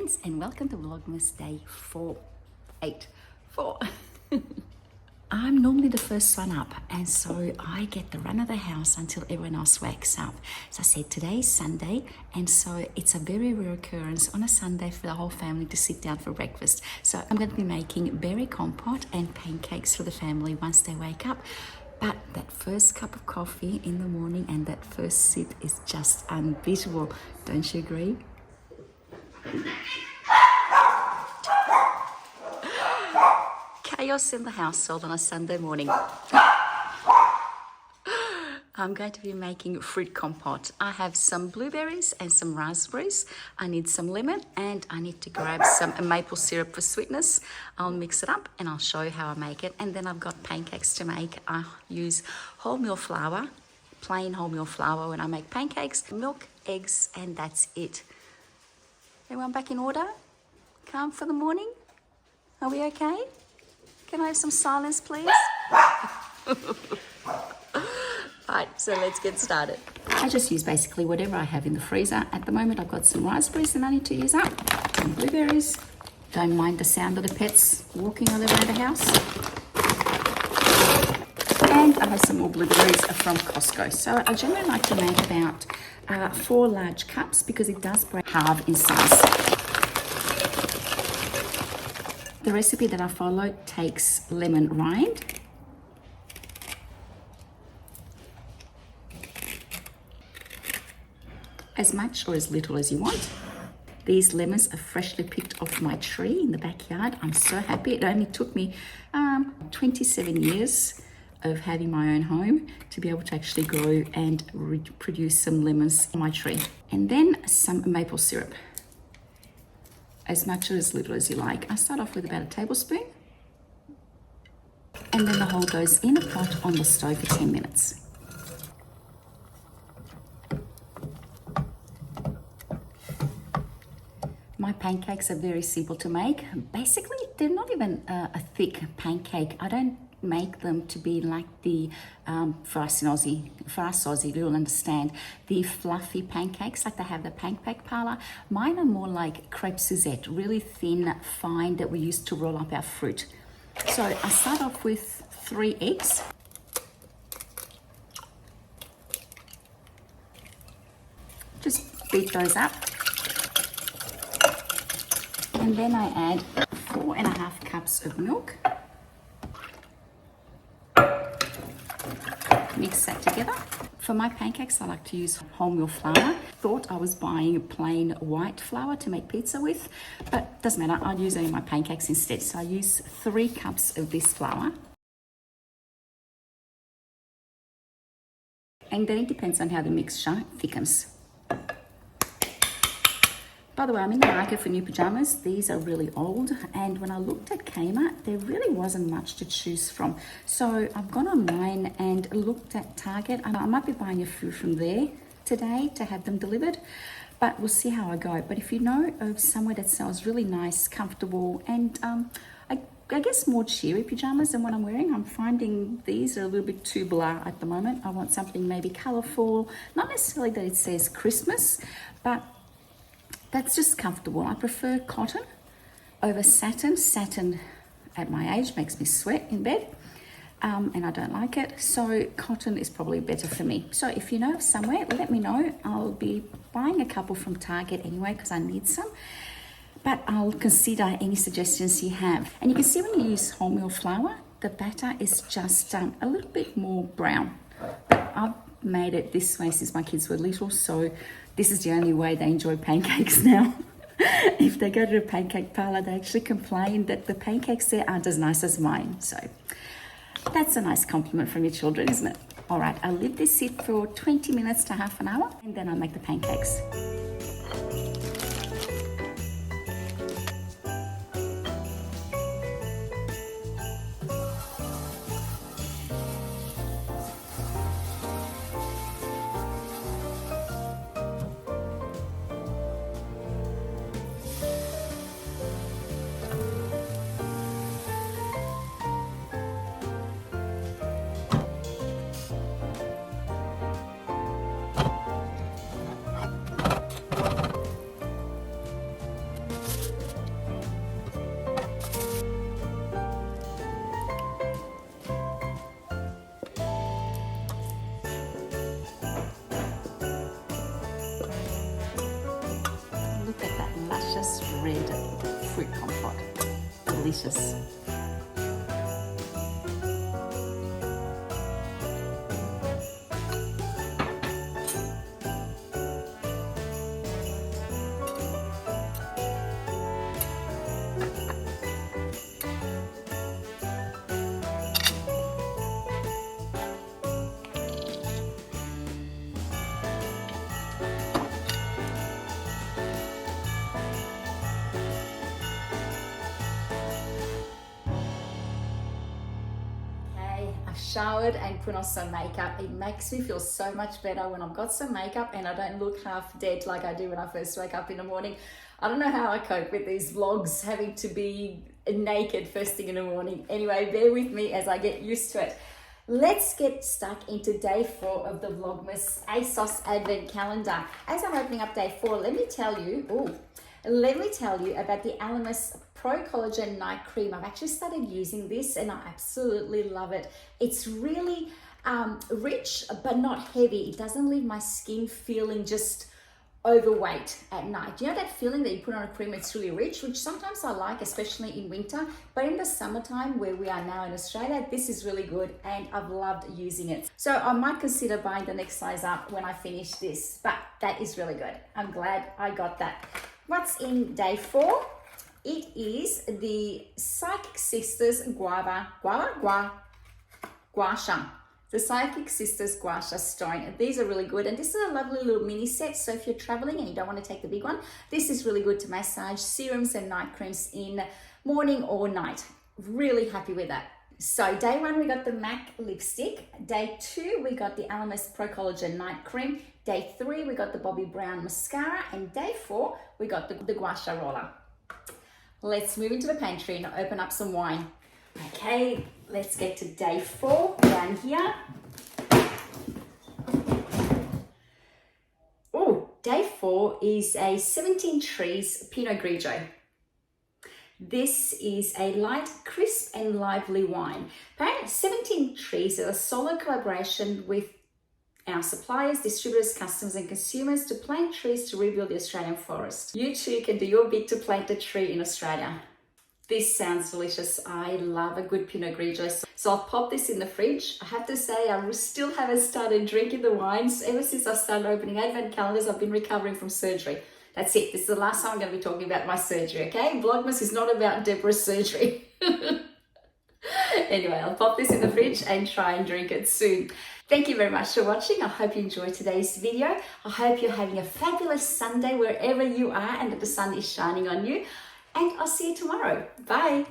friends, and welcome to Vlogmas day 4. I'm normally the first one up, and so I get the run of the house until everyone else wakes up. So I said today's Sunday, and so it's a very rare occurrence on a Sunday for the whole family to sit down for breakfast. So I'm going to be making berry compote and pancakes for the family once they wake up. But that first cup of coffee in the morning and that first sip is just unbeatable. Don't you agree? Chaos in the household on a Sunday morning. I'm going to be making fruit compote. I have some blueberries and some raspberries. I need some lemon and I need to grab some maple syrup for sweetness. I'll mix it up and I'll show you how I make it. And then I've got pancakes to make. I use wholemeal flour, plain wholemeal flour when I make pancakes, milk, eggs, and that's it. Everyone back in order? Calm for the morning? Are we okay? Can I have some silence, please? Right, so let's get started. I just use basically whatever I have in the freezer. At the moment, I've got some raspberries that I need to use up, some blueberries. Don't mind the sound of the pets walking all around the house. And I have some more blueberries from Costco. So I generally like to make about 4 large cups because it does break half in size. The recipe that I follow takes lemon rind, as much or as little as you want. These lemons are freshly picked off my tree in the backyard. I'm so happy. It only took me 27 years of having my own home to be able to actually grow and produce some lemons on my tree. And then some maple syrup. As much or as little as you like. I start off with about a tablespoon. And then the whole goes in a pot on the stove for 10 minutes. My pancakes are very simple to make. Basically, they're not even a thick pancake. I don't make them to be like the, for us Aussie, you'll understand, the fluffy pancakes like they have the pancake parlor. Mine are more like crepe Suzette, really thin, fine, that we use to roll up our fruit. So I start off with 3 eggs. Just beat those up. And then I add 4.5 cups of milk. Mix that together. For my pancakes, I like to use wholemeal flour. Thought I was buying plain white flour to make pizza with, but doesn't matter. I'll use it in my pancakes instead. So I use 3 cups of this flour. And then it depends on how the mixture thickens. By the way, I'm in the market for new pajamas. These are really old, and when I looked at Kmart, there really wasn't much to choose from. So I've gone online and looked at Target, and I might be buying a few from there today to have them delivered, but we'll see how I go. But if you know of somewhere that sells really nice, comfortable, and I guess more cheery pajamas than what I'm wearing, I'm finding these are a little bit too blah at the moment. I want something maybe colorful, not necessarily that it says Christmas, but that's just comfortable. I prefer cotton over satin. Satin at my age makes me sweat in bed, and I don't like it. So cotton is probably better for me. So if you know of somewhere, let me know. I'll be buying a couple from Target anyway because I need some. But I'll consider any suggestions you have. And you can see when you use wholemeal flour, the batter is just a little bit more brown. But I've made it this way since my kids were little, so this is the only way they enjoy pancakes now. If they go to a pancake parlor, they actually complain that the pancakes there aren't as nice as mine. So that's a nice compliment from your children, isn't it? All right, I'll leave this sit for 20 minutes to half an hour, and then I'll make the pancakes. red fruit compote. Delicious. I've showered and put on some makeup. It makes me feel so much better when I've got some makeup and I don't look half dead like I do when I first wake up in the morning. I don't know how I cope with these vlogs, having to be naked first thing in the morning. Anyway, bear with me as I get used to it. Let's get stuck into day 4 of the Vlogmas ASOS Advent Calendar. As I'm opening up day 4, let me tell you about the Alamus Pro Collagen Night Cream. I've actually started using this and I absolutely love it. It's really rich but not heavy. It doesn't leave my skin feeling just overweight at night. You know that feeling that you put on a cream, it's really rich, which sometimes I like, especially in winter, but in the summertime where we are now in Australia, this is really good and I've loved using it. So I might consider buying the next size up when I finish this, but that is really good. I'm glad I got that. What's in day 4? It is the Psychic Sisters Gua Sha. The Psychic Sisters Gua Sha Stone. These are really good, and this is a lovely little mini set, so if you're traveling and you don't want to take the big one, this is really good to massage serums and night creams in morning or night. Really happy with that. So day 1 we got the MAC lipstick, day 2 we got the Alamus Pro Collagen Night Cream, day 3 we got the Bobbi Brown mascara, and day 4 we got the Gua Sha roller. Let's move into the pantry and open up some wine. Okay, let's get to day 4 down here. Oh, day 4 is a 17 Trees Pinot Grigio. This is a light, crisp and lively wine. Apparently 17 Trees is a solid collaboration with our suppliers, distributors, customers and consumers to plant trees to rebuild the Australian forest. You too can do your bit to plant a tree in Australia. This sounds delicious. I love a good Pinot Grigio. So I'll pop this in the fridge. I have to say I still haven't started drinking the wines. Ever since I started opening Advent calendars, I've been recovering from surgery. That's it. This is the last time I'm going to be talking about my surgery, okay? Vlogmas is not about Deborah's surgery. Anyway, I'll pop this in the fridge and try and drink it soon. Thank you very much for watching. I hope you enjoyed today's video. I hope you're having a fabulous Sunday wherever you are and that the sun is shining on you. And I'll see you tomorrow. Bye.